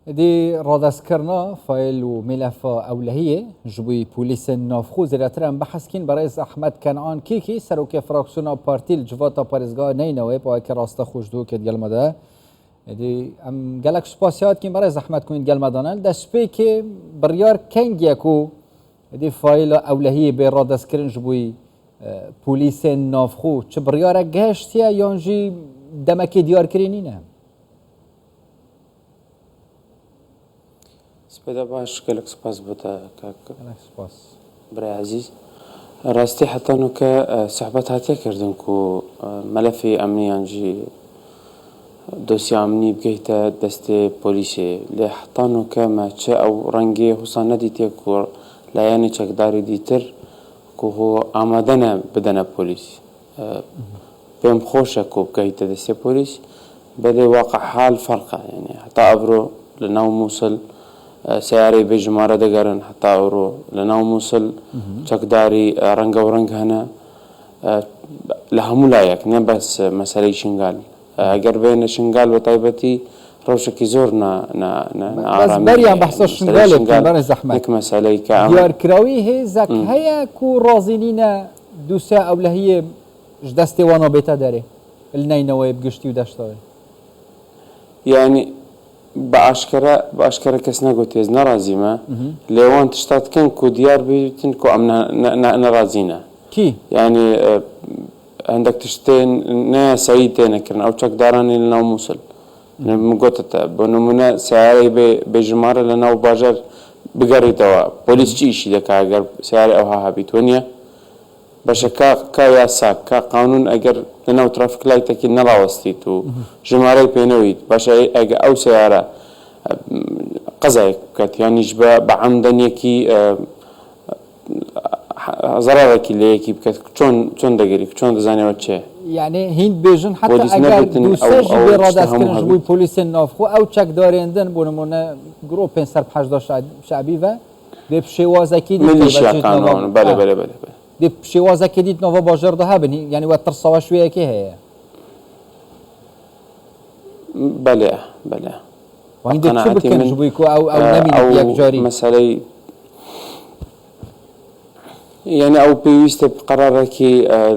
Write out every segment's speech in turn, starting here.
دي رادسكرنا فايل وملف أولهية جبوي بوليس نافخو زيراتران بحث كين برئيس أحمد كنعان كيكي سروك فراكسيونا بارتي الجواتا باريزغا نينوي باكي راستا خوش دو كد قال مدا دي ام قالك سباسيات كين برئيس أحمد كوين قال مدانا دا سبيكي بريار كينجيكو دي فايل أولهية بين رادسكرن جبوي بوليس نافخو چه بريارا جهشتيا يونجي دمكي ديار كرينينا سپیده باش گلک سپاس بوده که سپاس برای عزیز راستی حتی نو که صحبت هاتیه کردن که ملفی امنی انجی دوسیه امنی بگیت دست پولیسی لی حتی نو که ما چه او رنگی حسان ندیتیه که لایانی چکداری دیتر که هو آمدن بدن پولیس بهم خوشه که بگیت دست پولیس بده واقع حال فرقه يعني حتى أبرو لناو موصل سياري بجمارة دقرن حتى أورو لناو موصل چكداري رنگ ورنگ هنا لها ملايك نه بس مسألة شنغال اگر بين شنغال وطيبتي روشكي زور بس بريان بحث الشنغال كان زحمة نك مسألة كعمل ديار كراوي هي زك هيا كو رازينينا دوسا أو لهي جدستي وانا بيتا داري النينوي بقشتي وداشتاوي يعني باشكرا كس نقول يز نرازي ما ليوان تشتات كن كو ديار بيتن كو أمنا نرازينا كي يعني عندك تشتين نا سعيدين كرن أو تشك داراني لنا موصل مقطة بنمونا سعري بجمارة لنا وباجر بقري توا بوليس شيء ذاك أجر سعري أو ها بيتونيا باش كا ياساك كا قانون أجر لنا وترافيك لايت أكيد نلا وستيتو جمارة بينويت باش أجر أو سيارة قزايك كات يعني جبا بعمدن يكي ضررك اللي يكي بكات شون دقيرك شون دزاني وتشي يعني هند بيجن حتى أجر دوساج برادس كرنج بوي بوليس النافخو أو تشك داريندن بونمونا جروبين سرب 18 شعبي و بشوازة كي ميليشيا قانون بله دي بشوازة كي ديت نوفا باجر ده هبني يعني وترصوا شوية كي هي بله وعندك شو بكن جبويكو أو نمي ياك جاري مسألة يعني أو بيست بقرارك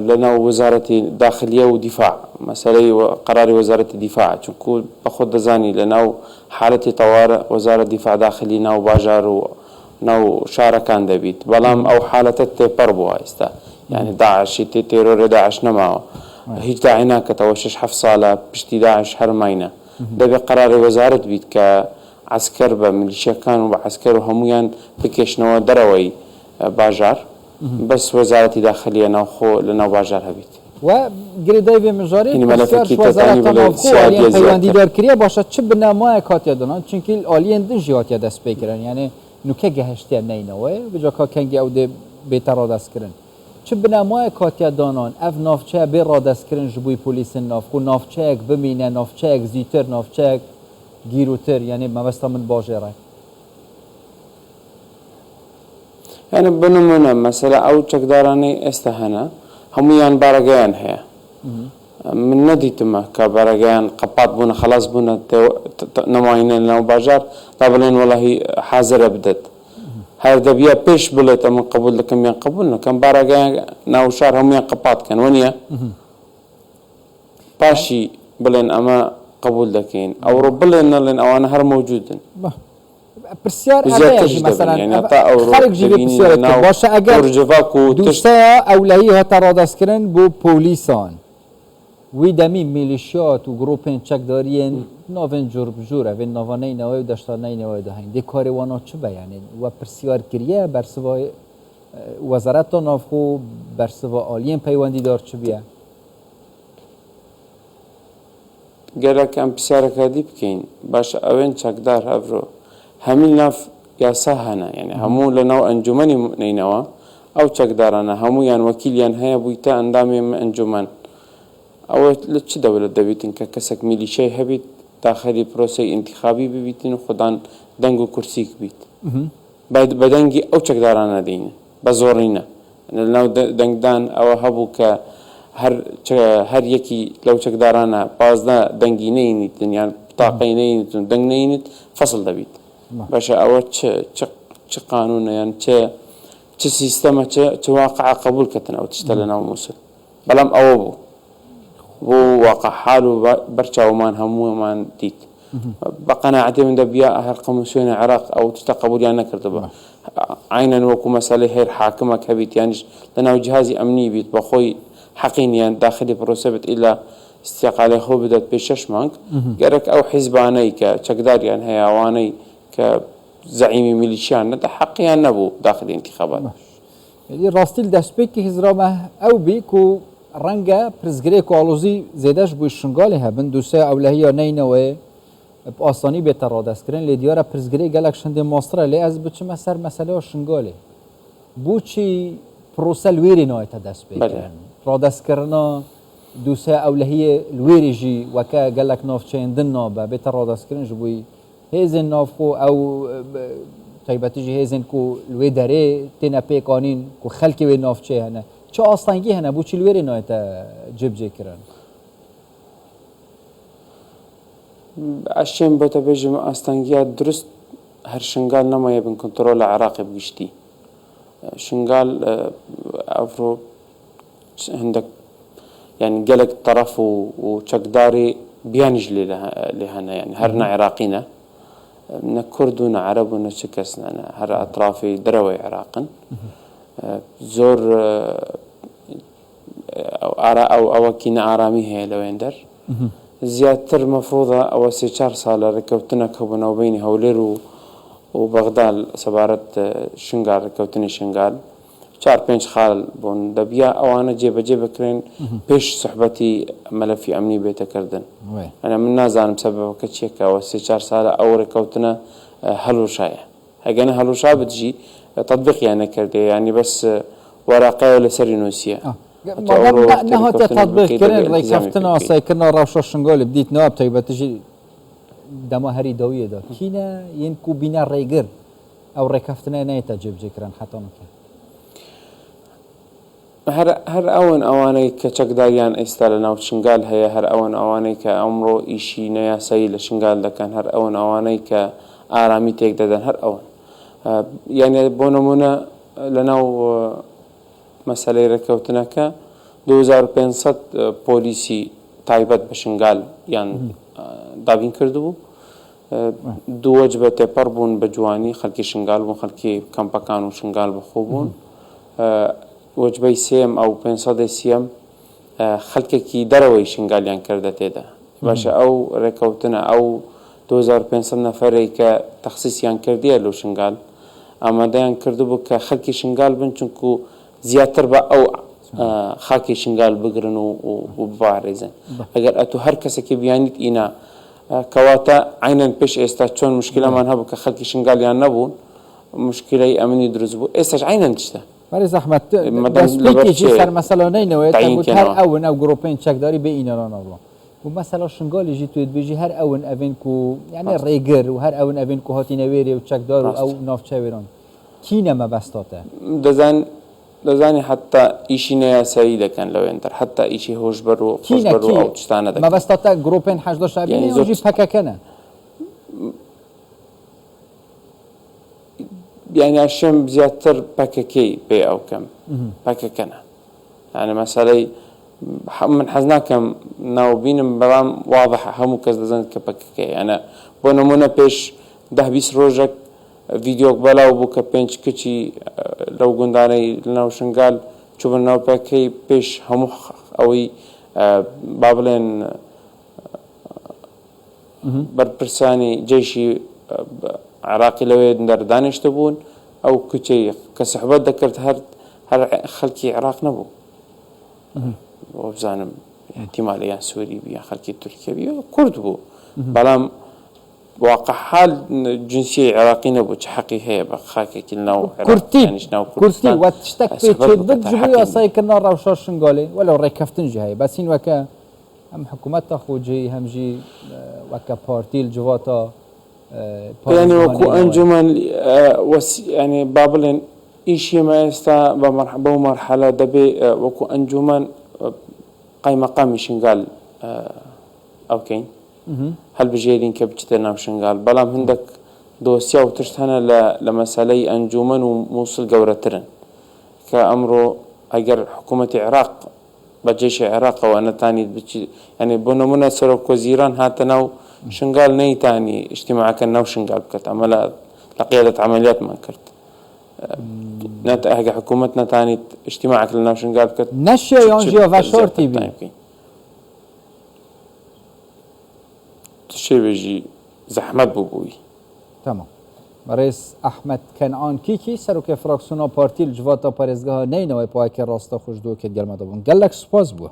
لنا وزارة داخلية ودفاع مسألة قرار وزارة الدفاع تكون بأخذ زاني لنا حالة طوارئ وزارة الدفاع داخلي ناو باجار ناو شاركان دبيت بلام أو حالة تبربوا استا يعني داعش تيرور داعش نماو هيج داعينا كتوشش حف صالة بشتي داعش حرمينا ده بقرار وزارة بيت كعسكر بميليشيا كانوا بعسكر وهميان بكيشنوا دروي باجار بس وزارة داخلية ناخو لنا باجار هبيت وگریدای مجاری بسیارش وزارت نافخو آلیان پیوندی دار کریه باشد چه بنامای کاتیا دانان چونکه آلیان دنجیات یا دست بکرن یعنی نوکه گهشتی نینوه بجا که کنگی او ده بیتر را دست کرن چه بنامای کاتیا دانان اف نافچه بی را دست کرن جبوی پولیس نافخو نافچه اک بمینه نافچه اک زیتر نافچه اک گیروتر یعنی مبستا من باجه رای يعني بنمونا مثلا أو تقدراني استهنا هميان بارجان هي من ندي تما كبارجان قبض بنا خلاص بنا نماينا لنا باجار طبعا والله حاضر بدت هذا بيا بيش بلت من قبول لكم ين قبولنا كان بارجان ناوشار هميان قبض كان ونيا باشي بلن أما قبول لكين أو ربلنا لنا أو أنا هر موجودن بسیار ابراهیم مثلا خارج جیبی بسیار باشه اگر دوستا اولهی ها ترادست کردن بو پولیسان وی دمی میلیشیات و گروپین چکدارین نوین جور بجوره و نوانه نوای داشتانه نوای دهین دی کاری وانا چه بیانید و بسیار کریه برسوای وزارت نافخو برسوا آلین پیوندی دار چه بیا گرک ام بسیار کردی بکین باش اوین چکدار افرو همین نف یا سهنا يعني همو لناو انجمني نينوا او چقدارنا همو يعني وكيل هيا بويتا اندامي انجمن او لتش دولة دبيتن كسك ميليشيا هبيت داخلي بروسي انتخابي ببيتن خدان دنگو كرسيك بيت بدنگي او چقدارنا دين بزورينا لناو دنگدان او هبو ك هر يكي لو چقدارنا بازنا دنگي نينيتن يعني تاقينينت ودنجنينت فصل دبيت باش أو تش قانون يعني تش سيستم تش واقع قبول كتنا أو تشتلنا وموصل بلام أو بو واقع حاله برشا ومان همو ومان ديت بقناعتي من دبيا هر قمصين العراق أو تستقبل يعني كرتبه عينا وكو مسألة هير حاكمة كبيت يعني لأنه جهازي أمني بيت بخوي حقين يعني داخلي بروسبت إلا استقالة خو بدأت بشش مانك جرك أو حزباني كشكدار يعني هي أواني كزعيم ميليشيان ده حقي يعني نبو داخل الانتخابات يعني راستيل دستبيك هزرامه أو بيكو رنجا برزجريكو علوزي زيداش بوشنجالها بندوسة أو لهي نينوي بأصاني بيترادسكرين لديارة برزجري قالك شندي مصر اللي از بتش مسار مسألة وشنجالي بوشي بروسل ويري نوع تدسبيك يعني رادسكرنا دوسا أو لهي الويريجي وكا قالك نوفشين دنا بيترادسكرين جبوي هيزن نوفكو أو طيبة تيجي هيزن كو الويداري تينا بي قانين كو خلقي وين نوفشي هنا شو أصلاً هنا بوشي الويري نوع تجيب جيكران عشان بتبجم أستنجيات درست هر شنقال نما يبن كنترول عراقي بقشتي شنقال أفرو عندك يعني قلق طرف وشكداري بيانج لهنا يعني هرنا عراقينا من كردونا عربونا شكسنا هر أطرافي دروي عراقا زور أو كينا آرامي هي لويندر زيادتر مفروضة أو سيشار صالة ركوتنا كوبنا وبيني هولير وبغداد سبارت شنغال ركوتني شنغال شار بينش خال بون دبيا أو أنا جيب كرين بيش صحبتي ملفي أمني بيتا كردن أنا من نازان بسبب كتشيكا أو سيشار صالة أو ركوتنا هلو شاية هجانا هلو شا بتجي تطبيق يعني كردي يعني بس ورقة ولا سرينوسية نهات تطبيق كرين ريكفتنا سايكرنا راشا شنغال بديت نواب طيبة تجي دما هري دوية دا كينا ينكو بينا ريقر أو ريكفتنا نايتا جيب جيكران حتى مكان هر أون أواني كشكداريان استالنا وشنغال هي هر أون أواني كأمرو إشي نيا سيل شنغال ده كان هر أون أواني كآرامي تيك دادن هر أون يعني بونمونا لناو مسألة ركوتنا ك 2500 بوليسي تايبت بشنغال يعني دابين كردو دو وجبة تبربون بجواني خلقي شنغال وخلقي كامباكان وشنغال بخوبون وجبه سيم أو 500 سيم خلقي كي دروي شنغال يعني كردته ده باشا أو ركوتنا أو 2500 نفري كتخصيص يعني كرديه لو شنغال أما ده يعني كردو بك خلقي شنغال بنشنكو زياتر با أو خاكي شنغال بقرن وبارزن اگر اتو هر کسی که بیانید اینا كواتا عينا بيش استاتشون مشكلة ما نهبك خلقي شنغال يعني نبون مشكلة أمني درزبو استاش عينا نتشتا ماري زحمة بس بيكي جسر مثلا نينوه تقول هر اون او جروبين تشاك داري بيئينا رانا الله ومثلا شنغال يجي تويد بيجي هر اون افينكو يعني ريجر وهر اون افينكو هاتي نويري وتشاك دار او نافچه ويران كينا ما بستاته دزاني حتى إشي نيا سعيدة كان لو ينتر حتى إشي هوش برو أو تشتانه ما بستاته جروبين حاج داشت يعني يجي بكا كنا يعني عشان بزيادتر بكاكي بي أو كم بكا كنا يعني مثلا من حزنا كم ناوبين برام واضحة همو كذا زين كبكاكي يعني بونمونا بيش 10-20 روجك فيديو قبلا وبوكا بينش كتشي لو قنداني لناو شنغال شوفن ناو باكي بيش همو أوي بابلين بربرساني جيشي عراقي لوي دار دانش تبون أو كتشي كسحبات ذكرت هر خلقي عراق نبو وبزانم احتمال يعني سوري بيا خلقي تركيا بيا كرد بو بلام واقع حال جنسية عراقية نبو حقي هي بخاكي كلنا كرتي واتشتك بيتشد ضد جبري أصاي كنا راوشار شنغالي ولو ريكفتن جهاي بس إن وكا هم حكومات تاخو جي هم جي وكا بارتي الجواتا يعني وكو أنجمن يعني بابلين إيشي ما يستا بمرحلة دبي وكو أنجمن قاي مقامي شنغال أو كين هل بجيرين كبجت ناوشنقال بلام هندك دوسيا وتشتهنا لمسألة أنجومن وموصل قورترن كأمره أجر حكومة العراق بجيش العراق وأنا تاني يعني بنمنا سرق وزيران هاتناو شنقال ني تاني اجتماع كنا وشنقال بكت عملا لقيادة عمليات ما كرت نت حكومتنا تاني اجتماع كنا وشنقال بكت نشي يونجيو فاشور تي بي تشي بيجي زحمة بوبوي تمام رئيس احمد کنعان کیکی سروک فراکسیون پارتی الجواتا پارێزگاها نینەوەی پاکە ڕاستە خوشدو کرد گەلمە دەبوون گەلک سپاس بووە